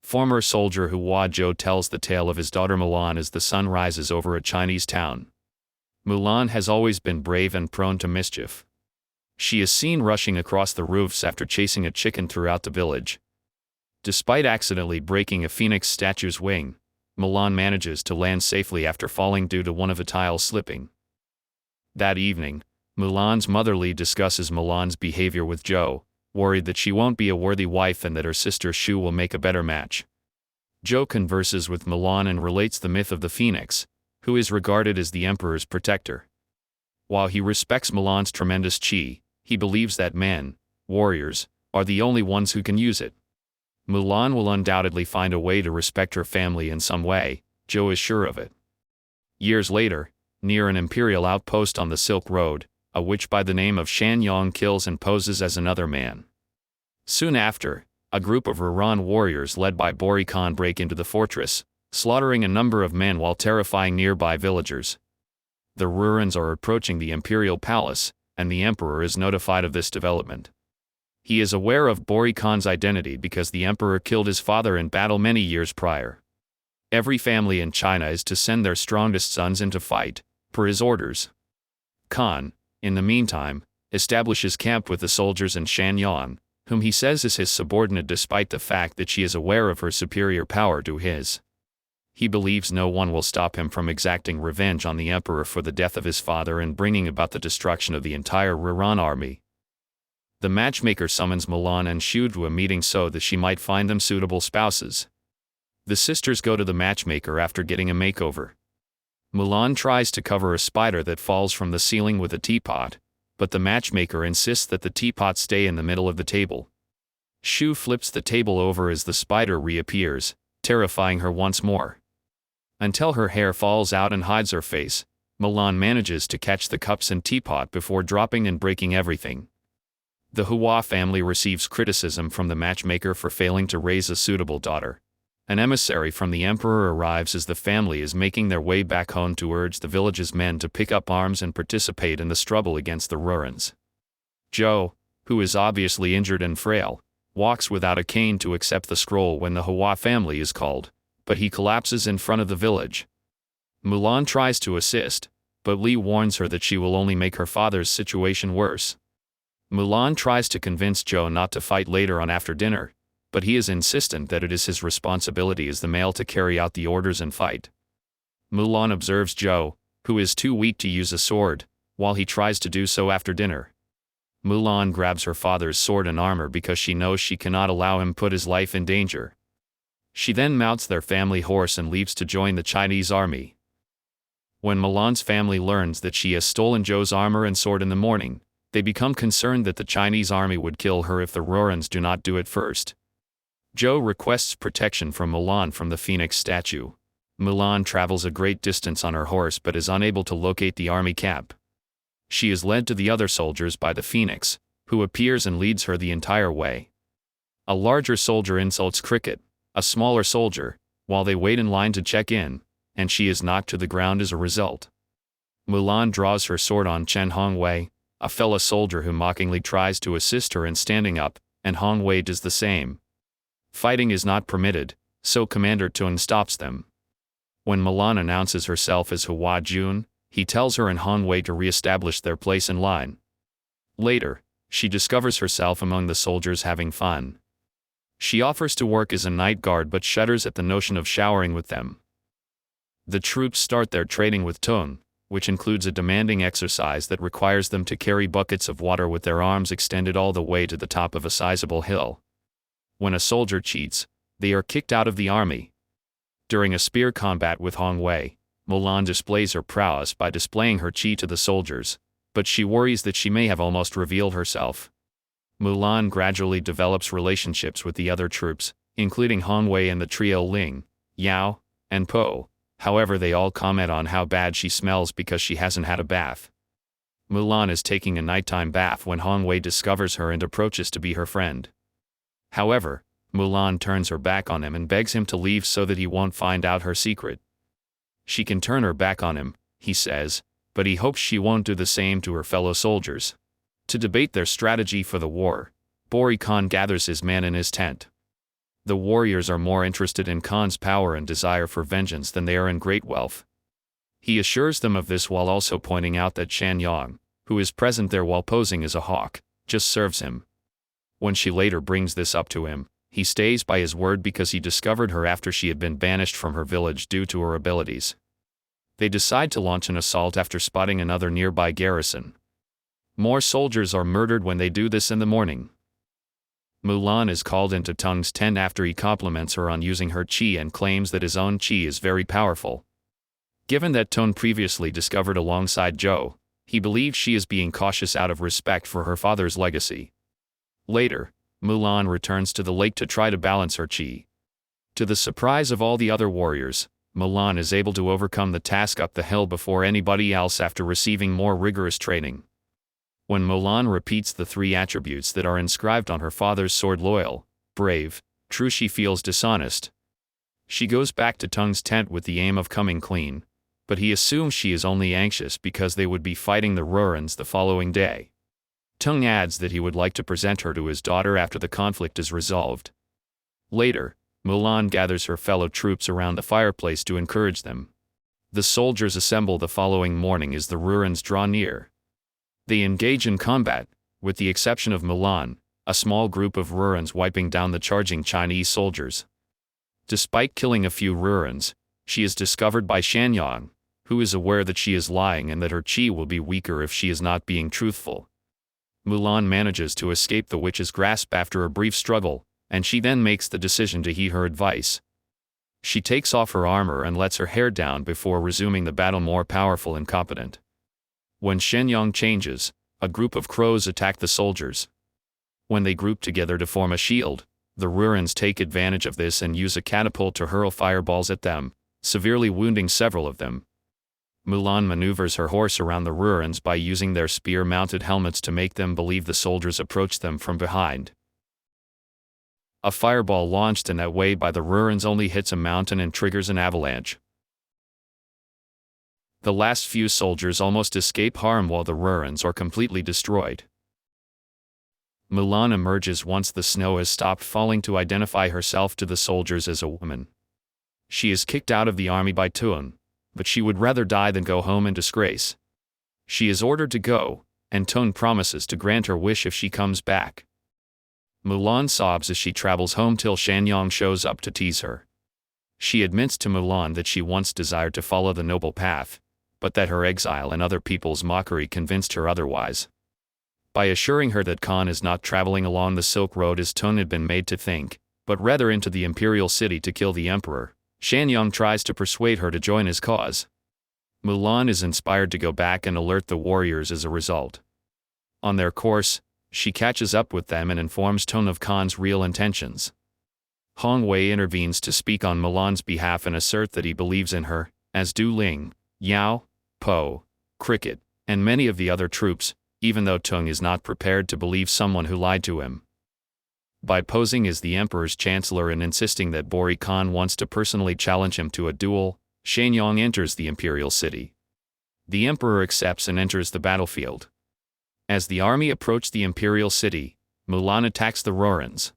Former soldier Hua Zhou tells the tale of his daughter Mulan as the sun rises over a Chinese town. Mulan has always been brave and prone to mischief. She is seen rushing across the roofs after chasing a chicken throughout the village. Despite accidentally breaking a phoenix statue's wing, Mulan manages to land safely after falling due to one of the tiles slipping. That evening, Mulan's mother Li discusses Mulan's behavior with Zhou, worried that she won't be a worthy wife and that her sister Shu will make a better match. Zhou converses with Mulan and relates the myth of the phoenix, who is regarded as the emperor's protector. While he respects Mulan's tremendous qi, he believes that men, warriors, are the only ones who can use it. Mulan will undoubtedly find a way to respect her family in some way, Zhou is sure of it. Years later, near an imperial outpost on the Silk Road, a witch by the name of Shan Yong kills and poses as another man. Soon after, a group of Ruran warriors led by Bori Khan break into the fortress, slaughtering a number of men while terrifying nearby villagers. The Rurans are approaching the imperial palace, and the emperor is notified of this development. He is aware of Bori Khan's identity because the emperor killed his father in battle many years prior. Every family in China is to send their strongest sons into fight, per his orders. Khan, in the meantime, establishes camp with the soldiers in Shanyang, whom he says is his subordinate despite the fact that she is aware of her superior power to his. He believes no one will stop him from exacting revenge on the emperor for the death of his father and bringing about the destruction of the entire Ruran army. The matchmaker summons Mulan and Shu to a meeting so that she might find them suitable spouses. The sisters go to the matchmaker after getting a makeover. Mulan tries to cover a spider that falls from the ceiling with a teapot, but the matchmaker insists that the teapot stay in the middle of the table. Shu flips the table over as the spider reappears, terrifying her once more. Until her hair falls out and hides her face, Mulan manages to catch the cups and teapot before dropping and breaking everything. The Hua family receives criticism from the matchmaker for failing to raise a suitable daughter. An emissary from the emperor arrives as the family is making their way back home to urge the village's men to pick up arms and participate in the struggle against the Rurans. Zhou, who is obviously injured and frail, walks without a cane to accept the scroll when the Hua family is called, but he collapses in front of the village. Mulan tries to assist, but Li warns her that she will only make her father's situation worse. Mulan tries to convince Zhou not to fight later on after dinner, but he is insistent that it is his responsibility as the male to carry out the orders and fight. Mulan observes Zhou, who is too weak to use a sword, while he tries to do so after dinner. Mulan grabs her father's sword and armor because she knows she cannot allow him put his life in danger. She then mounts their family horse and leaves to join the Chinese army. When Mulan's family learns that she has stolen Zhou's armor and sword in the morning, they become concerned that the Chinese army would kill her if the Rurans do not do it first. Zhou requests protection from Mulan from the phoenix statue. Mulan travels a great distance on her horse but is unable to locate the army camp. She is led to the other soldiers by the phoenix, who appears and leads her the entire way. A larger soldier insults Cricket, a smaller soldier, while they wait in line to check in, and she is knocked to the ground as a result. Mulan draws her sword on Chen Hongwei, a fellow soldier who mockingly tries to assist her in standing up, and Hongwei does the same. Fighting is not permitted, so Commander Tun stops them. When Mulan announces herself as Hua Jun, he tells her and Hongwei to re-establish their place in line. Later, she discovers herself among the soldiers having fun. She offers to work as a night guard but shudders at the notion of showering with them. The troops start their training with Tun, which includes a demanding exercise that requires them to carry buckets of water with their arms extended all the way to the top of a sizable hill. When a soldier cheats, they are kicked out of the army. During a spear combat with Hongwei, Mulan displays her prowess by displaying her qi to the soldiers, but she worries that she may have almost revealed herself. Mulan gradually develops relationships with the other troops, including Hongwei and the trio Ling, Yao, and Po. However, they all comment on how bad she smells because she hasn't had a bath. Mulan is taking a nighttime bath when Hongwei discovers her and approaches to be her friend. However, Mulan turns her back on him and begs him to leave so that he won't find out her secret. She can turn her back on him, he says, but he hopes she won't do the same to her fellow soldiers. To debate their strategy for the war, Bori Khan gathers his men in his tent. The warriors are more interested in Khan's power and desire for vengeance than they are in great wealth. He assures them of this while also pointing out that Shan Yang, who is present there while posing as a hawk, just serves him. When she later brings this up to him, he stays by his word because he discovered her after she had been banished from her village due to her abilities. They decide to launch an assault after spotting another nearby garrison. More soldiers are murdered when they do this in the morning. Mulan is called into Tung's tent after he compliments her on using her qi and claims that his own qi is very powerful. Given that Tung previously discovered alongside Zhou, he believes she is being cautious out of respect for her father's legacy. Later, Mulan returns to the lake to try to balance her qi. To the surprise of all the other warriors, Mulan is able to overcome the task up the hill before anybody else after receiving more rigorous training. When Mulan repeats the 3 attributes that are inscribed on her father's sword, loyal, brave, true, she feels dishonest. She goes back to Tung's tent with the aim of coming clean, but he assumes she is only anxious because they would be fighting the Rurans the following day. Tung adds that he would like to present her to his daughter after the conflict is resolved. Later, Mulan gathers her fellow troops around the fireplace to encourage them. The soldiers assemble the following morning as the Rurans draw near. They engage in combat, with the exception of Mulan, a small group of Rurans wiping down the charging Chinese soldiers. Despite killing a few Rurans, she is discovered by Shan Yang, who is aware that she is lying and that her qi will be weaker if she is not being truthful. Mulan manages to escape the witch's grasp after a brief struggle, and she then makes the decision to heed her advice. She takes off her armor and lets her hair down before resuming the battle more powerful and competent. When Shen Yang changes, a group of crows attack the soldiers. When they group together to form a shield, the Rurans take advantage of this and use a catapult to hurl fireballs at them, severely wounding several of them. Mulan maneuvers her horse around the Rurans by using their spear-mounted helmets to make them believe the soldiers approach them from behind. A fireball launched in that way by the Rurans only hits a mountain and triggers an avalanche. The last few soldiers almost escape harm while the Rurans are completely destroyed. Mulan emerges once the snow has stopped falling to identify herself to the soldiers as a woman. She is kicked out of the army by Tung, but she would rather die than go home in disgrace. She is ordered to go, and Tung promises to grant her wish if she comes back. Mulan sobs as she travels home till Shan Yang shows up to tease her. She admits to Mulan that she once desired to follow the noble path, but that her exile and other people's mockery convinced her otherwise. By assuring her that Khan is not traveling along the Silk Road as Tung had been made to think, but rather into the Imperial City to kill the Emperor, Shan Yang tries to persuade her to join his cause. Mulan is inspired to go back and alert the warriors as a result. On their course, she catches up with them and informs Tung of Khan's real intentions. Hong Wei intervenes to speak on Mulan's behalf and assert that he believes in her, as do Ling, Yao, Po, Cricket, and many of the other troops, even though Tung is not prepared to believe someone who lied to him. By posing as the Emperor's chancellor and insisting that Bori Khan wants to personally challenge him to a duel, Shan Yang enters the Imperial City. The Emperor accepts and enters the battlefield. As the army approach the Imperial City, Mulan attacks the Rurans.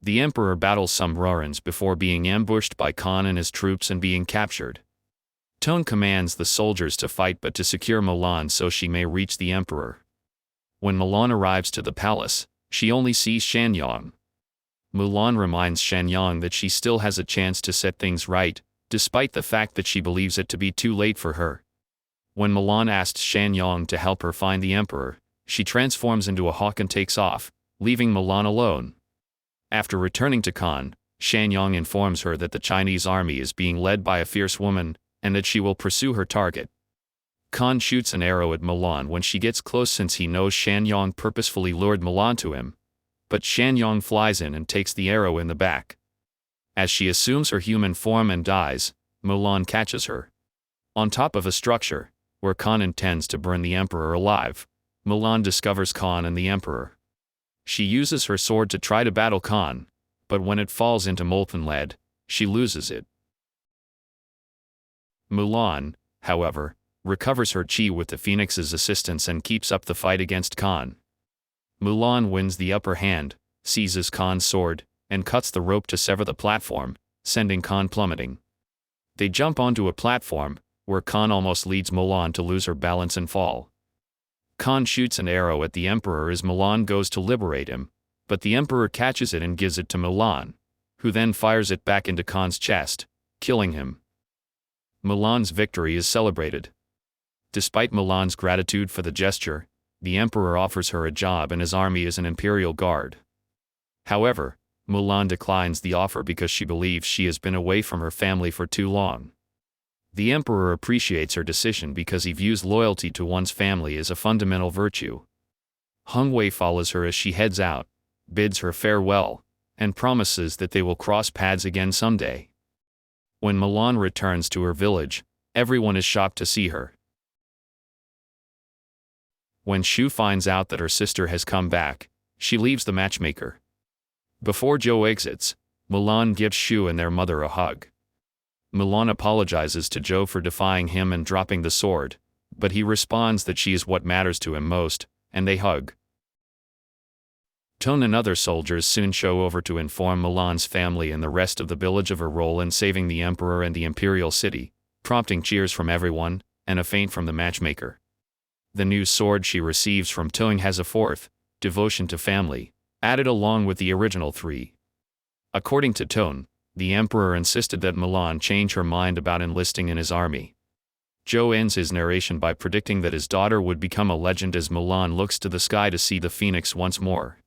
The Emperor battles some Rurans before being ambushed by Khan and his troops and being captured. Tung commands the soldiers to fight but to secure Mulan so she may reach the Emperor. When Mulan arrives to the palace, she only sees Shan Yang. Mulan reminds Shan Yang that she still has a chance to set things right, despite the fact that she believes it to be too late for her. When Mulan asks Shan Yang to help her find the Emperor, she transforms into a hawk and takes off, leaving Mulan alone. After returning to Khan, Shan Yang informs her that the Chinese army is being led by a fierce woman, and that she will pursue her target. Khan shoots an arrow at Mulan when she gets close since he knows Shan Yang purposefully lured Mulan to him, but Shan Yang flies in and takes the arrow in the back. As she assumes her human form and dies, Mulan catches her. On top of a structure, where Khan intends to burn the Emperor alive, Mulan discovers Khan and the Emperor. She uses her sword to try to battle Khan, but when it falls into molten lead, she loses it. Mulan, however, recovers her qi with the Phoenix's assistance and keeps up the fight against Khan. Mulan wins the upper hand, seizes Khan's sword, and cuts the rope to sever the platform, sending Khan plummeting. They jump onto a platform, where Khan almost leads Mulan to lose her balance and fall. Khan shoots an arrow at the Emperor as Mulan goes to liberate him, but the Emperor catches it and gives it to Mulan, who then fires it back into Khan's chest, killing him. Mulan's victory is celebrated. Despite Mulan's gratitude for the gesture, the Emperor offers her a job in his army as an Imperial Guard. However, Mulan declines the offer because she believes she has been away from her family for too long. The Emperor appreciates her decision because he views loyalty to one's family as a fundamental virtue. Hung Wei follows her as she heads out, bids her farewell, and promises that they will cross paths again someday. When Mulan returns to her village, everyone is shocked to see her. When Shu finds out that her sister has come back, she leaves the matchmaker. Before Zhou exits, Mulan gives Shu and their mother a hug. Mulan apologizes to Zhou for defying him and dropping the sword, but he responds that she is what matters to him most, and they hug. Tone and other soldiers soon show over to inform Mulan's family and the rest of the village of her role in saving the Emperor and the Imperial City, prompting cheers from everyone, and a feint from the matchmaker. The new sword she receives from Tone has a fourth, devotion to family, added along with the original 3. According to Tone, the Emperor insisted that Mulan change her mind about enlisting in his army. Zhou ends his narration by predicting that his daughter would become a legend as Mulan looks to the sky to see the phoenix once more.